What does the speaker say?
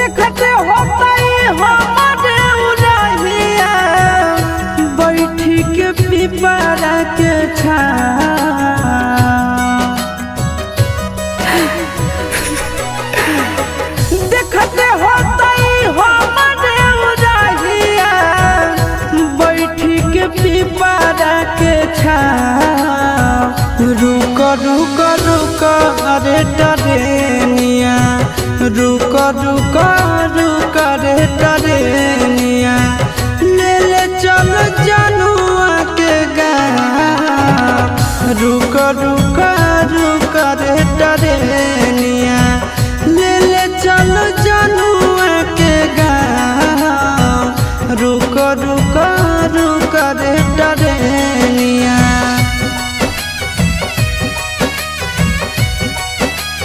देखते होता हमारे उलहिया बैठी के पिपरा के देखते होता हमारे उलहिया बैठी के पिपरा के रुक रुक रुक अरे टरेनिया रुक रुक